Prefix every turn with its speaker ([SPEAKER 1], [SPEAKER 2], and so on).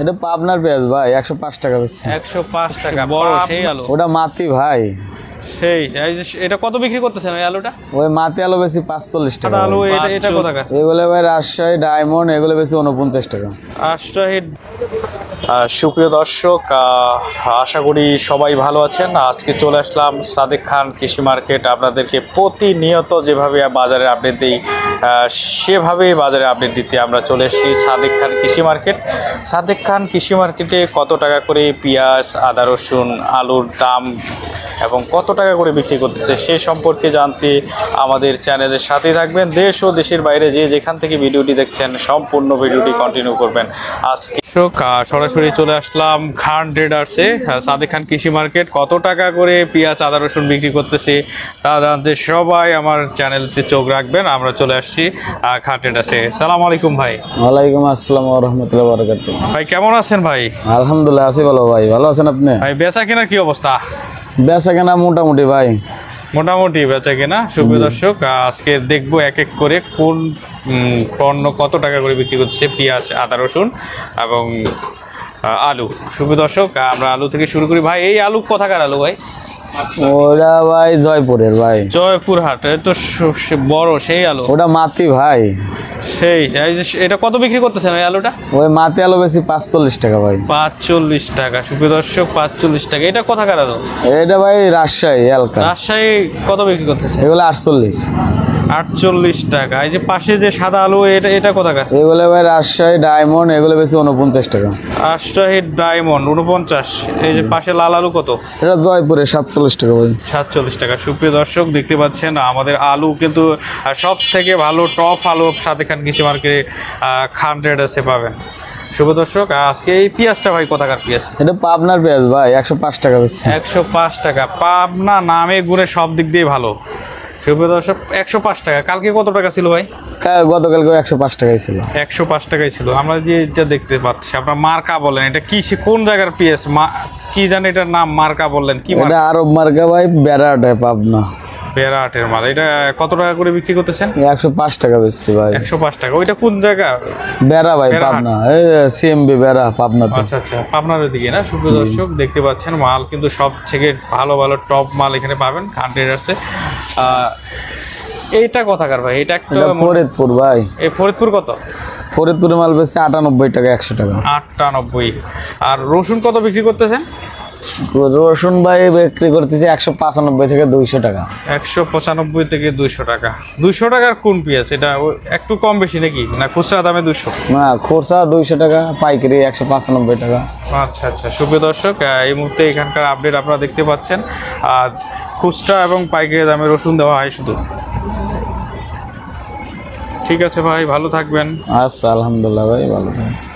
[SPEAKER 1] এটা পাবনার পেঁয়াজ ভাই 105 টাকা বেশি।
[SPEAKER 2] 105 টাকা বড় সেই আলু।
[SPEAKER 1] ওটা মাটি ভাই।
[SPEAKER 2] সেই এই যে এটা কত বিক্রি করতেছেন ওই আলুটা?
[SPEAKER 1] ওই মাটি আলু বেশি 45 টাকা।
[SPEAKER 2] আলু এটা কত টাকা?
[SPEAKER 1] এগুলো ভাই রাজশাহী ডায়মন্ড, এগুলো বেশি 49 টাকা।
[SPEAKER 2] রাজশাহী। সুপ্রিয় দর্শক, আশা করি সবাই ভালো আছেন। আজকে চলে আসলাম সাদেক খান কৃষি মার্কেট। আপনাদেরকে প্রতিনিয়ত যেভাবে বাজারের আপডেট দিই সেভাবেই বাজারে আপডেট দিতে আমরা চলে এসেছি সাদেক খান কৃষি মার্কেট। সাদেক খান কৃষি মার্কেটে কত টাকা করে পেঁয়াজ, আদা, রসুন, আলুর দাম এবং কত টাকা করে বিক্রি করতেছে সে সম্পর্কে জানতে আমাদের চ্যানেলের সাথেই থাকবেন। দেশ ও দেশের বাইরে যে যেখান থেকে ভিডিওটি দেখছেন সম্পূর্ণ ভিডিওটি কন্টিনিউ করবেন। আজকে সরাসরি চলে আসলাম খান ট্রেডার্সে, সাদেক খান কৃষি মার্কেট। কত টাকা করে পেঁয়াজ, আদা, রসুন বিক্রি করতেছে তা জানতে সবাই আমার চ্যানেলতে চোখ রাখবেন। আমরা চলে আসছি খান ট্রেডার্সে। সালাম আলাইকুম ভাই।
[SPEAKER 1] ওয়ালাইকুম আসসালাম ওয়া রাহমাতুল্লাহি ওয়া বারাকাতুহু।
[SPEAKER 2] ভাই কেমন আছেন ভাই?
[SPEAKER 1] আলহামদুলিল্লাহ আছি ভালো ভাই। ভালো আছেন আপনি?
[SPEAKER 2] ভাই বেচা কেনার কি অবস্থা?
[SPEAKER 1] বেচা কেনা মোটামুটি ভাই,
[SPEAKER 2] মোটামুটি বেচা কেনা। সুপ্রিয় দর্শক, আজকে দেখবো এক এক করে কোন পণ্য কত টাকা করে বিক্রি করছে, পেঁয়াজ, আদা, রসুন এবং আলু। সুপ্রিয় দর্শক, আমরা আলু থেকে শুরু করি। ভাই এই আলু কোথাকার আলু ভাই?
[SPEAKER 1] ওটা ভাই জয়পুরের ভাই।
[SPEAKER 2] জয়পুর হাট, তো বড় সেই আলু।
[SPEAKER 1] ওটা মাটি ভাই।
[SPEAKER 2] সেই এটা কত বিক্রি করতেছেন ওই আলুটা?
[SPEAKER 1] ওই মাটি আলু বেশি 45 টাকা ভাই।
[SPEAKER 2] 45 টাকা। সুপ্রিয় দর্শক, 45 টাকা। এটা কোথাকার আলু?
[SPEAKER 1] এটা ভাই রাজশাহী এলাকা।
[SPEAKER 2] রাজশাহী কত বিক্রি করতেছে?
[SPEAKER 1] এগুলো 48
[SPEAKER 2] টাকা। এই যে পাশে যে সাদা আলু, এটা কোথাকার?
[SPEAKER 1] এগুলো ভাই রাজশাহী ডায়মন্ড, এগুলো বেশি 49 টাকা।
[SPEAKER 2] রাজশাহী ডায়মন্ড 49। এই যে পাশে লাল আলু কত?
[SPEAKER 1] এটা জয়পুরে 47 টাকা ভাই।
[SPEAKER 2] 47 টাকা। সুপ্রিয় দর্শক, দেখতে পাচ্ছেন আমাদের আলু কিন্তু সব থেকে ভালো টপ আলু সাদেক খান কৃষি মার্কেটে খান ট্রেডার্সে পাবেন। শুভ দর্শক, আজকে এই পেঁয়াজটা ভাই কোথাকার পেঁয়াজ?
[SPEAKER 1] এটা পাবনার পেঁয়াজ ভাই, 105 টাকা বেশি।
[SPEAKER 2] 105 টাকা। পাবনা নামে গুণে সব দিক দিয়ে ভালো। শুভ দর্শক, 105 টাকা। কালকে কত টাকা ছিল ভাই?
[SPEAKER 1] গতকালকে 105 টাকাই ছিল।
[SPEAKER 2] 105 টাকাই ছিল। আমরা যেটা দেখতে পাচ্ছি, আপনার মার্কা বলেন, এটা কি কোন জায়গার পেঁয়াজ? কি জানি এটার নাম, মার্কা বললেন কি?
[SPEAKER 1] এটা আরব মার্কা ভাই, বেড়াটে পাবনা।
[SPEAKER 2] বেড়াটের মাল। এটা কত টাকা করে বিক্রি করতেছেন?
[SPEAKER 1] 105 টাকা বেশি ভাই।
[SPEAKER 2] 105 টাকা। ওইটা কোন জায়গা?
[SPEAKER 1] বেড়া ভাই, পাবনা। এই সিএমবি বেড়া, পাবনা।
[SPEAKER 2] আচ্ছা আচ্ছা, পাবনার ওইদিকে না? সুপ্রিয় দর্শক, দেখতে পাচ্ছেন মাল কিন্তু সব থেকে ভালো ভালো টপ মাল এখানে পাবেন খান ট্রেডার্সে। এইটা কোথাকার ভাই? এটা একটা
[SPEAKER 1] ফরিদপুর ভাই।
[SPEAKER 2] এই ফরিদপুর কত?
[SPEAKER 1] ফরিদপুরের মাল বেশি 98 টাকা, 100 টাকা।
[SPEAKER 2] 98। আর রসুন কত বিক্রি করতেছেন?
[SPEAKER 1] রসুন ভাই বিক্রি করতেছি 195 থেকে 200 টাকা।
[SPEAKER 2] 195 থেকে 200 টাকা। 200 টাকার কোন পেঁয়াজ? এটা একটু কম বেশি নাকি, না খুচরা দামে 200?
[SPEAKER 1] না, খুচরা 200 টাকা, পাইকারি 195 টাকা।
[SPEAKER 2] আচ্ছা আচ্ছা। সুপ্রিয় দর্শক, এই মুহূর্তে এখানকার আপডেট আপনারা দেখতে পাচ্ছেন। আর খুচরা এবং পাইকারি দামে রসুন দেওয়া হয় শুধু। ঠিক আছে ভাই, ভালো থাকবেন।
[SPEAKER 1] আচ্ছা, আলহামদুলিল্লাহ ভাই, ভালো থাকবেন।